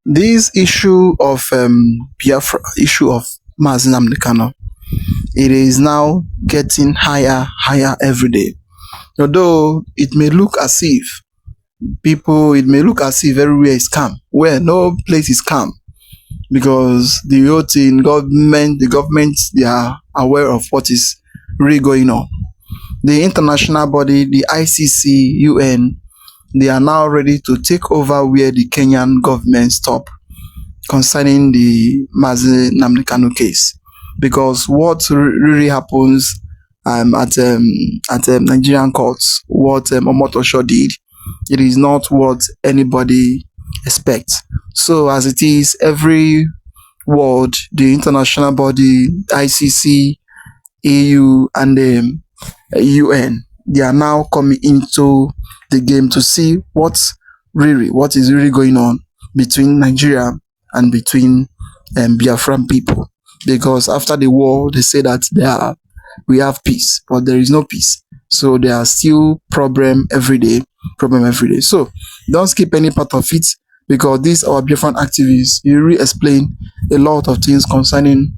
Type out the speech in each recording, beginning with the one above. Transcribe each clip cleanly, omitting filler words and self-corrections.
this issue of Biafra, issue of nnamdi, it is now getting higher every day. Although it may look as if everywhere is calm, where no place is calm, because the whole thing, the government, they are aware of what is really going on. The international body, the ICC, UN, they are now ready to take over where the Kenyan government stopped concerning the nnamdi case, because what really happens at Nigerian courts, what Omotosho did, it is not what anybody expects. So as it is, every world, the international body, ICC, EU, and the UN, they are now coming into the game to see what is really going on between Nigeria and between Biafran people. Because after the war, they say that we have peace, but there is no peace. So there are still problem every day. So don't skip any part of it, because these our Biafran activists, you really explain a lot of things concerning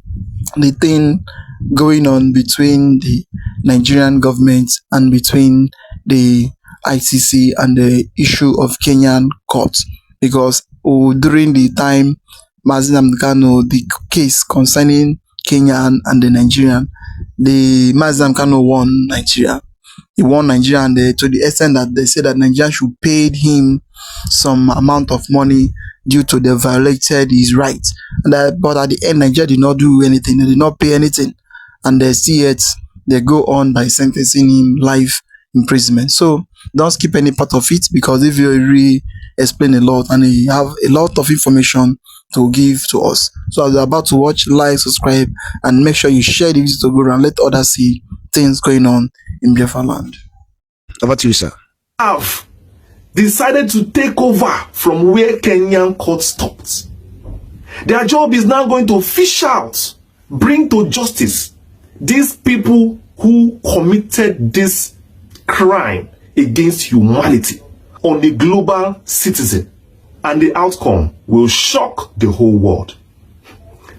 the thing going on between the Nigerian government and between the ICC and the issue of Kenyan courts. Because during the time the case concerning Kenyan and the Nigerian, the won Nigeria. He won Nigeria, and to the extent that they said that Nigeria should pay him some amount of money due to they violated his rights. But at the end, Nigeria did not do anything. They did not pay anything, and they go on by sentencing him life imprisonment. So don't skip any part of it, because if you really explain a lot and you have a lot of information to give to us. So as you're about to watch, like, subscribe, and make sure you share the video to go and let others see things going on in Biafra land. Over to you, sir. Have decided to take over from where Kenyan court stopped. Their job is now going to fish out, bring to justice these people who committed this crime against humanity on a global citizen, and the outcome will shock the whole world.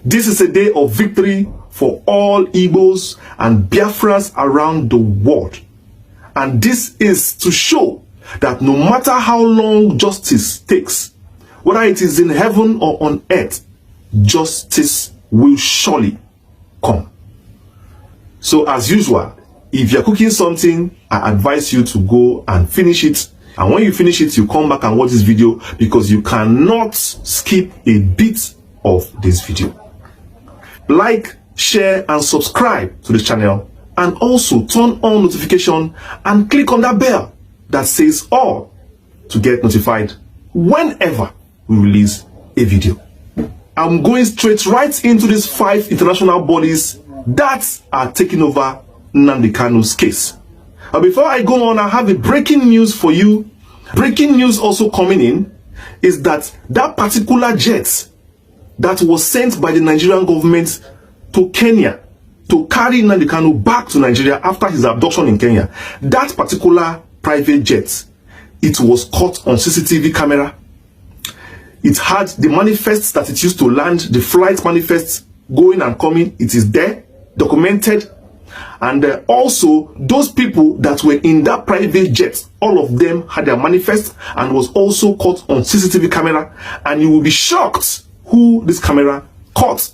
This is a day of victory for all Igbos and Biafrans around the world, and this is to show that no matter how long justice takes, whether it is in heaven or on earth, justice will surely come. So as usual, if you're cooking something, I advise you to go and finish it. And when you finish it, you come back and watch this video, because you cannot skip a bit of this video. Like, share, and subscribe to the channel, and also turn on notification and click on that bell that says all to get notified whenever we release a video. I'm going right into these 5 international bodies that are taking over Nnamdi Kanu's case. But before I go on, I have a breaking news for you. Breaking news also coming in is that particular jet that was sent by the Nigerian government to Kenya to carry Nnamdi Kanu back to Nigeria after his abduction in Kenya, that particular private jet, it was caught on CCTV camera. It had the manifests that it used to land, the flight manifests going and coming. It is there, documented. And also those people that were in that private jet, all of them had their manifest and was also caught on CCTV camera. And you will be shocked who this camera caught.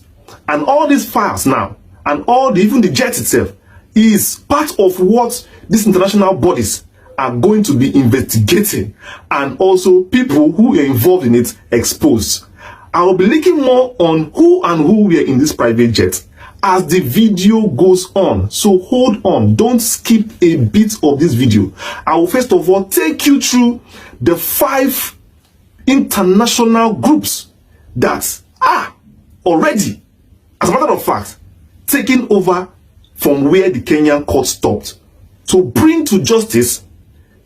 And all these files now, and even the jet itself, is part of what these international bodies are going to be investigating, and also people who are involved in it exposed. I will be looking more on who were in this private jet as the video goes on. So hold on, don't skip a bit of this video. I will first of all take you through the 5 international groups that are already, as a matter of fact, taking over from where the Kenyan court stopped to bring to justice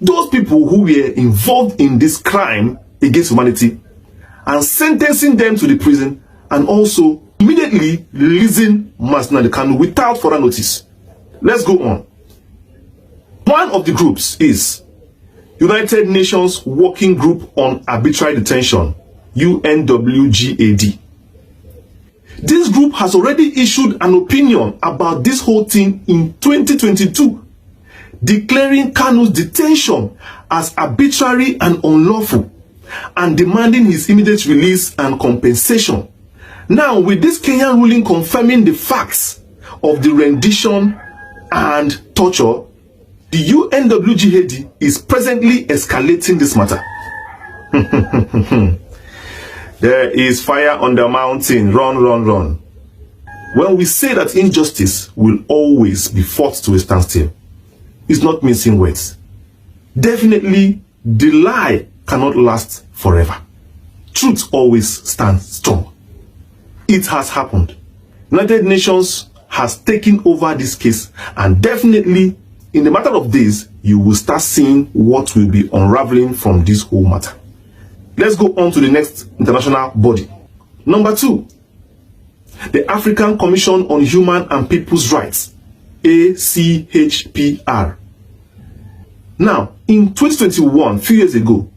those people who were involved in this crime against humanity, and sentencing them to the prison, and also immediately releasing Nnamdi Kanu without further notice. Let's go on. One of the groups is United Nations Working Group on Arbitrary Detention, UNWGAD. This group has already issued an opinion about this whole thing in 2022, declaring Kanu's detention as arbitrary and unlawful and demanding his immediate release and compensation. Now, with this Kenyan ruling confirming the facts of the rendition and torture, the UNWGAD is presently escalating this matter. There is fire on the mountain. Run, run, run. When we say that injustice will always be fought to a standstill, it's not mincing words. Definitely, the lie cannot last forever. Truth always stands strong. It has happened. United Nations has taken over this case, and definitely, in a matter of days, you will start seeing what will be unraveling from this whole matter. Let's go on to the next international body. Number 2, the African Commission on Human and People's Rights, ACHPR. Now, in 2021, few years ago,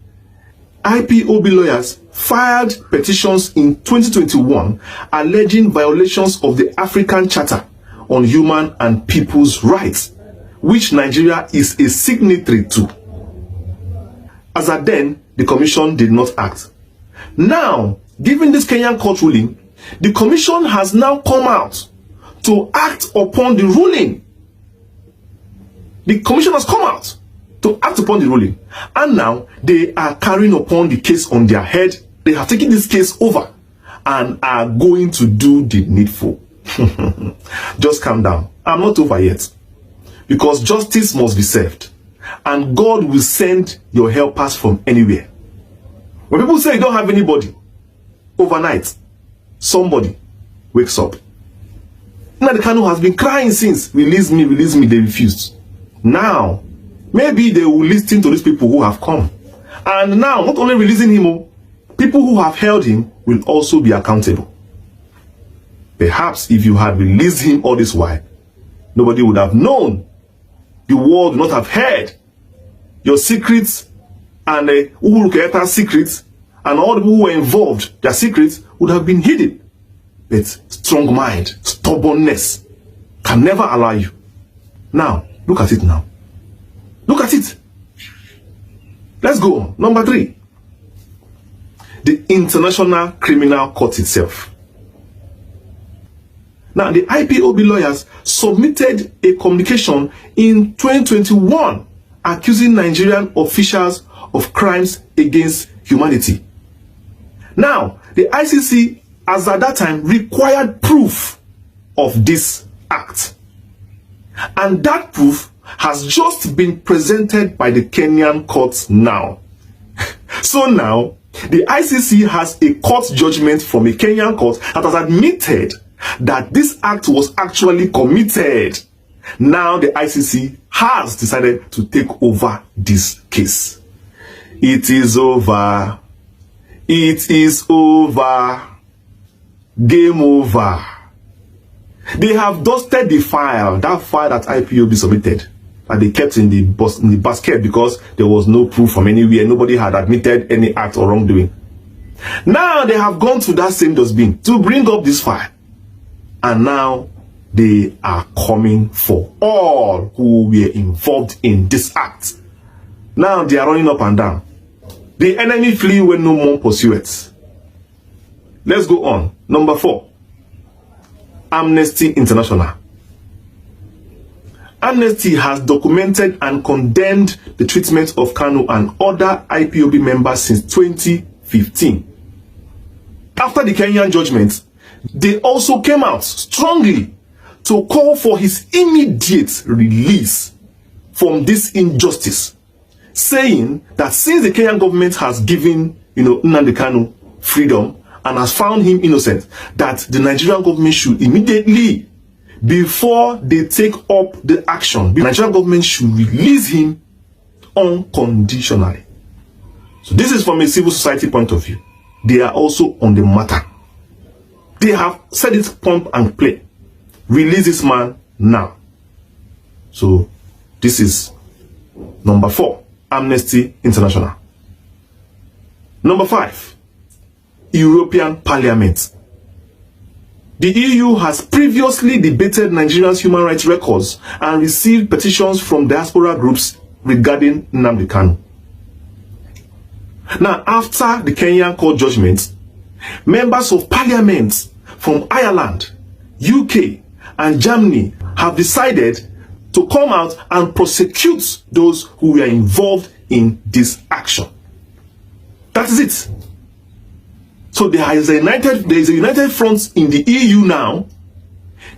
IPOB lawyers filed petitions in 2021 alleging violations of the African Charter on Human and People's Rights, which Nigeria is a signatory to. As at then, the commission did not act. Now, given this Kenyan court ruling, the commission has now come out to act upon the ruling. The commission has come out to act upon the ruling, and now they are carrying upon the case on their head. They have taken this case over and are going to do the needful. Just calm down. I'm not over yet, because justice must be served, and God will send your helpers from anywhere. When people say you don't have anybody, overnight somebody wakes up. Nnamdi Kanu has been crying since, release me, they refused. Now maybe they will listen to these people who have come, and now not only releasing him, people who have held him will also be accountable. Perhaps if you had released him all this while, nobody would have known. The world would not have heard your secrets, and Uhuru Kenyatta's secrets, and all the people who were involved, their secrets would have been hidden. But strong mind, stubbornness can never allow you. Now, look at it now. Look at it. Let's go on. Number 3. The International Criminal Court itself. Now, the IPOB lawyers submitted a communication in 2021 accusing Nigerian officials of crimes against humanity. Now, the ICC, as at that time, required proof of this act. And that proof has just been presented by the Kenyan courts now. So now, the ICC has a court judgment from a Kenyan court that has admitted that this act was actually committed. Now the ICC has decided to take over this case. It is over. It is over. Game over. They have dusted the file, that file that IPOB submitted, that they kept in the basket because there was no proof from anywhere. Nobody had admitted any act or wrongdoing. Now they have gone to that same dustbin to bring up this file. And now they are coming for all who were involved in this act. Now they are running up and down. The enemy flee when no more pursuers. Let's go on. Number 4. Amnesty International. Amnesty has documented and condemned the treatment of Kanu and other IPOB members since 2015. After the Kenyan judgment, they also came out strongly to call for his immediate release from this injustice, saying that since the Kenyan government has given, Nnamdi Kanu freedom and has found him innocent, that the Nigerian government should immediately, before they take up the action, the Nigerian government should release him unconditionally. So this is from a civil society point of view. They are also on the matter. They have said it pump and play. Release this man now. So this is number 4, Amnesty International. Number 5, European Parliament. The EU has previously debated Nigeria's human rights records and received petitions from diaspora groups regarding Nnamdi Kanu. Now, after the Kenyan court judgment, members of parliament from Ireland, UK, and Germany have decided to come out and prosecute those who were involved in this action. That is it. So there is a united front in the EU now.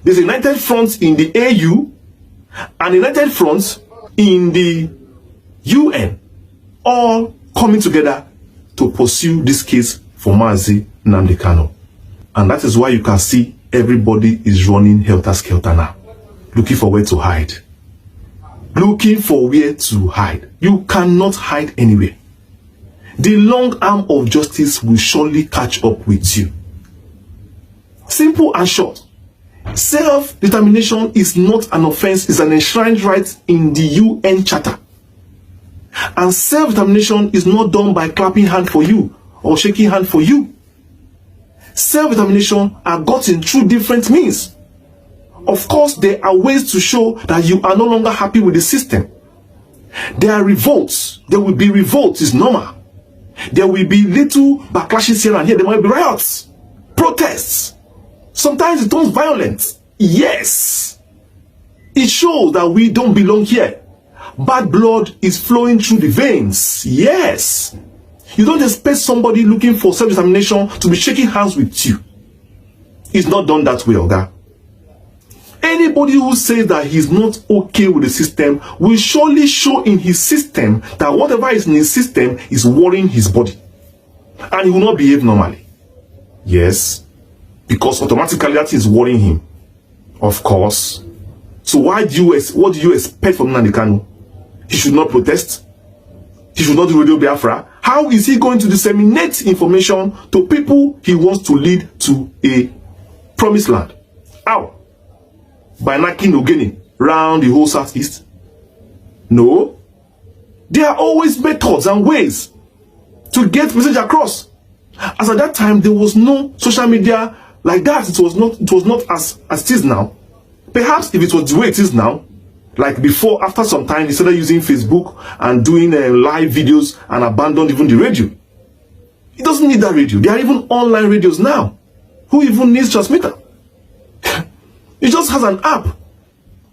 There's a united front in the AU and a united front in the UN, all coming together to pursue this case for Mazi Nnamdi Kanu. And that is why you can see everybody is running helter-skelter now, looking for where to hide. Looking for where to hide. You cannot hide anywhere. The long arm of justice will surely catch up with you. Simple and short. Self-determination is not an offense, it's an enshrined right in the UN Charter. And self-determination is not done by clapping hand for you or shaking hand for you. Self-determination are gotten through different means. Of course, there are ways to show that you are no longer happy with the system. There are revolts. There will be revolts, it's normal. There will be little backlashes here and here. There might be riots, protests. Sometimes it turns violent. Yes. It shows that we don't belong here. Bad blood is flowing through the veins. Yes. You don't expect somebody looking for self-determination to be shaking hands with you. It's not done that way, Oga. Anybody who says that he's not okay with the system will surely show in his system that whatever is in his system is worrying his body. And he will not behave normally. Yes. Because automatically that is worrying him. Of course. So what do you expect from Nnamdi Kanu? He should not protest. He should not do Radio Biafra. How is he going to disseminate information to people he wants to lead to a promised land? How? By knocking Ogeni round the whole Southeast? No. There are always methods and ways to get message across. As at that time, there was no social media like that. It was not as it is now. Perhaps if it was the way it is now, like before, after some time, they started using Facebook and doing live videos and abandoned even the radio. It doesn't need that radio. There are even online radios now. Who even needs transmitter? It just has an app.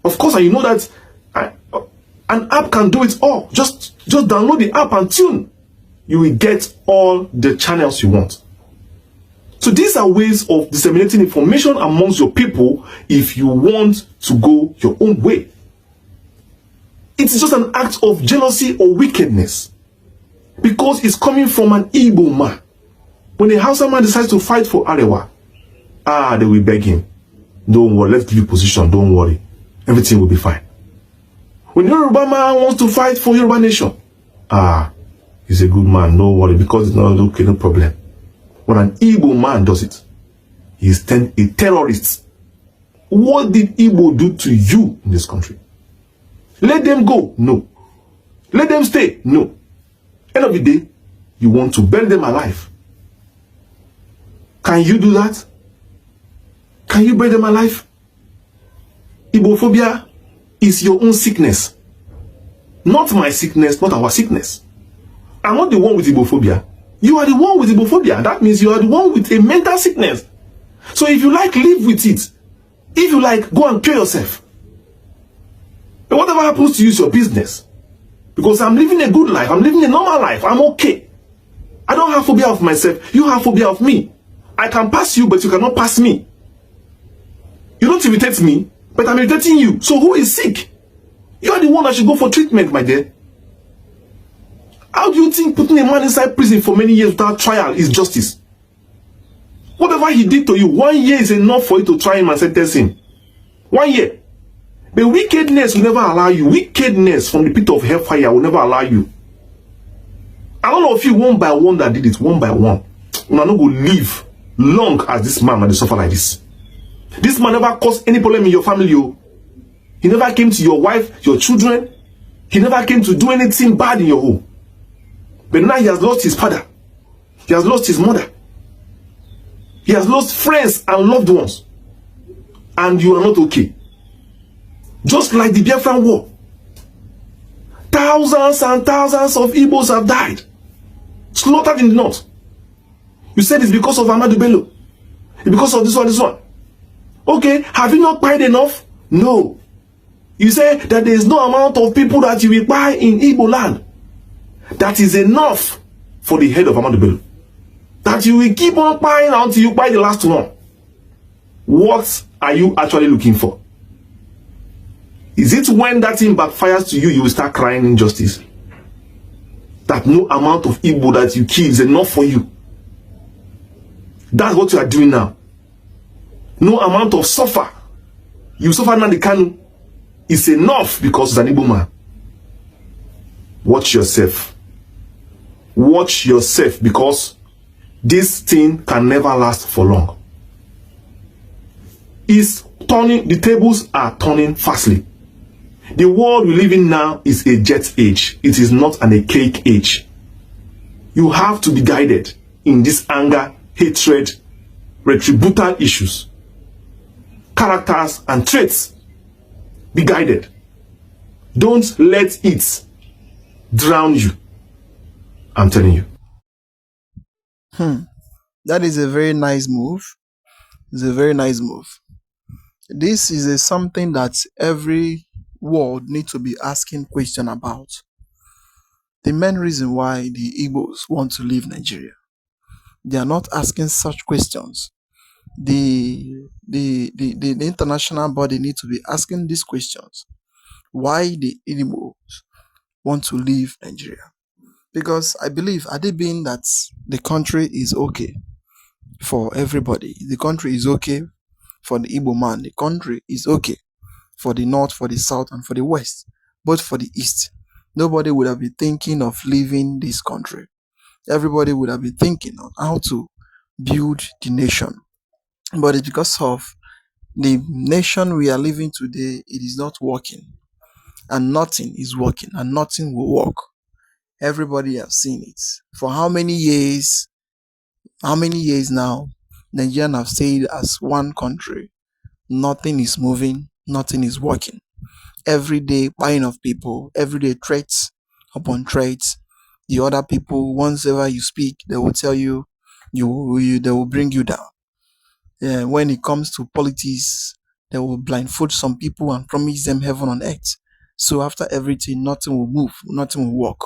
Of course, and you know that an app can do it all. Just download the app and tune. You will get all the channels you want. So these are ways of disseminating information amongst your people if you want to go your own way. It is just an act of jealousy or wickedness. Because it's coming from an Igbo man. When a Hausa man decides to fight for Arewa, they will beg him. Don't worry, let's give you position, don't worry. Everything will be fine. When Yoruba man wants to fight for Yoruba nation, he's a good man, don't worry, because it's not okay, no problem. When an Igbo man does it, he's a terrorist. What did Igbo do to you in this country? Let them go? No. Let them stay? No. End of the day, you want to burn them alive. Can you do that? Can you burn them alive? Igbophobia is your own sickness. Not my sickness, not our sickness. I'm not the one with Igbophobia. You are the one with Igbophobia. That means you are the one with a mental sickness. So if you like, live with it. If you like, go and cure yourself. But whatever happens to you is your business. Because I'm living a good life. I'm living a normal life. I'm okay. I don't have phobia of myself. You have phobia of me. I can pass you, but you cannot pass me. You don't irritate me, but I'm irritating you. So who is sick? You are the one that should go for treatment, my dear. How do you think putting a man inside prison for many years without trial is justice? Whatever he did to you, 1 year is enough for you to try him and sentence him. 1 year. But wickedness will never allow you. Wickedness from the pit of hellfire will never allow you. I don't know if you one by one that did it, one by one. We're not going to live long as this man and suffer like this. This man never caused any problem in your family. He never came to your wife, your children. He never came to do anything bad in your home. But now he has lost his father. He has lost his mother. He has lost friends and loved ones. And you are not okay. Just like the Biafran war. Thousands and thousands of Igbos have died. Slaughtered in the north. You said it's because of Ahmadu Bello. It's because of this one. Okay, have you not cried enough? No. You say that there is no amount of people that you will buy in Igbo land. That is enough for the head of Ahmadu Bello. That you will keep on buying until you buy the last one. What are you actually looking for? Is it when that thing backfires to you, you will start crying injustice? That no amount of Igbo that you kill is enough for you. That's what you are doing now. No amount of suffer. You suffer now the kanu is enough because it's an Igbo man. Watch yourself. Watch yourself, because this thing can never last for long. The tables are turning fastly. The world we live in now is a jet age. It is not an archaic age. You have to be guided in this anger, hatred, retributive issues, characters and traits. Be guided. Don't let it drown you. I'm telling you. That is a very nice move. It's a very nice move. This is something that every world needs to be asking question about. The main reason why the Igbos want to leave Nigeria, they are not asking such questions. The international body need to be asking these questions. Why the Igbos want to leave Nigeria? Because I believe, had it been that the country is okay for everybody, the country is okay for the Igbo man, the country is okay for the north, for the south, and for the west, but for the east, nobody would have been thinking of leaving this country. Everybody would have been thinking on how to build the nation. But it's because of the nation we are living today, it is not working. And nothing is working, and nothing will work. Everybody has seen it. For how many years? How many years now? Nigerian have stayed as one country. Nothing is moving. Nothing is working. Every day, buying of people. Every day, threats upon threats. The other people, once ever you speak, they will tell you, they will bring you down. When it comes to politics, they will blindfold some people and promise them heaven on earth. So after everything, nothing will move. Nothing will work.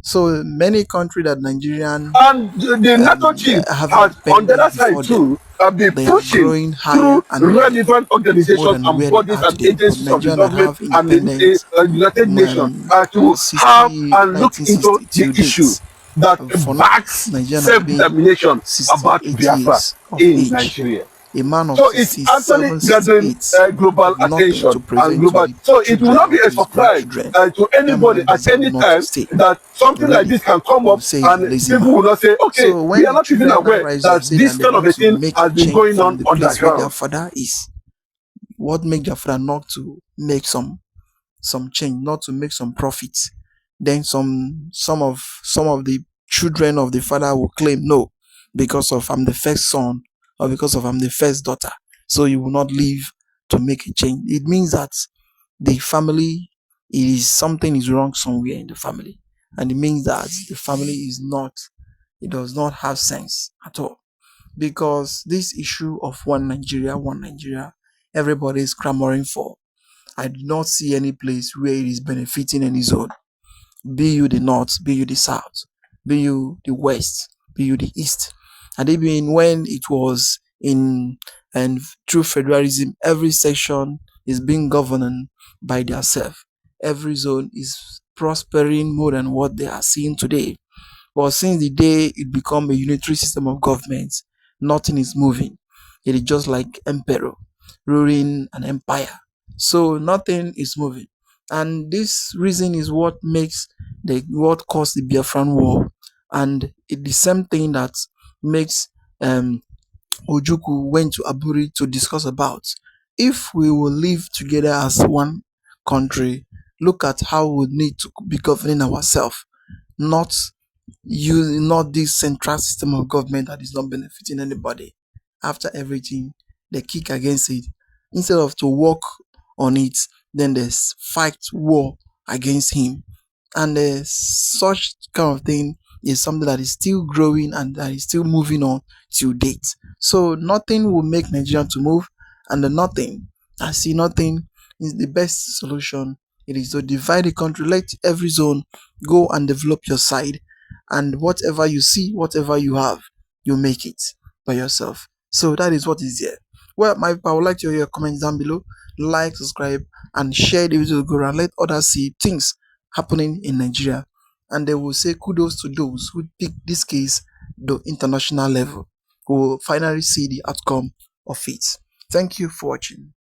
So many countries that Nigerian and the NATO chief have has on the other independence side before them, too been they are pushing growing through higher and higher, relevant more organizations than and where they bodies are and today. But agencies of the Nigerian that government have and the independence United Nations to have 60, and look into 1960 the till issue date. that For now, backs Nigerian have been self-determination about 68 Biafra years of in age. Nigeria. A man of So it's actually 67, gathering 68 global have nothing to attention and present to global. the So it will children not or be to a his surprise grandchildren. to That anybody man at deserves any not to time stay. that something like Really, this can come they will up say he's a and lazy people man. will not say, okay, So we when are the not even children now aware rise up, that say this that they kind of want a to thing make has been change going from on the place where their underground. father is, what make their father not to make some change, not to make some profits? Then some of the children of the father will claim, no, because of I'm the first son, or because of I'm the first daughter, so you will not leave to make a change. It means that the family is something is wrong somewhere in the family, and it means that the family is not, it does not have sense at all. Because this issue of one Nigeria, everybody is clamoring for. I do not see any place where it is benefiting any zone. Be you the north, be you the south, be you the west, be you the east. And even when it was in and through federalism, every section is being governed by themselves. Every zone is prospering more than what they are seeing today. But since the day it become a unitary system of government, nothing is moving. It is just like emperor ruling an empire. So nothing is moving. And this reason is what caused the Biafran war. And it's the same thing that makes um Ojuku went to Aburi to discuss about. If we will live together as one country, look at how we need to be governing ourselves, not not this central system of government that is not benefiting anybody. after everything, they kick against it. Instead of to work on it, then they fight war against him. And such kind of thing is something that is still growing and that is still moving on to date. So nothing will make Nigeria to move, and the nothing, I see nothing is the best solution. It is to divide the country, let every zone go and develop your side, and whatever you see, whatever you have, you make it by yourself. So that is what is there. Well, I would like to hear your comments down below. Like, subscribe, and share the video to go around. Let others see things happening in Nigeria, and they will say kudos to those who take this case to international level, who will finally see the outcome of it. Thank you for watching.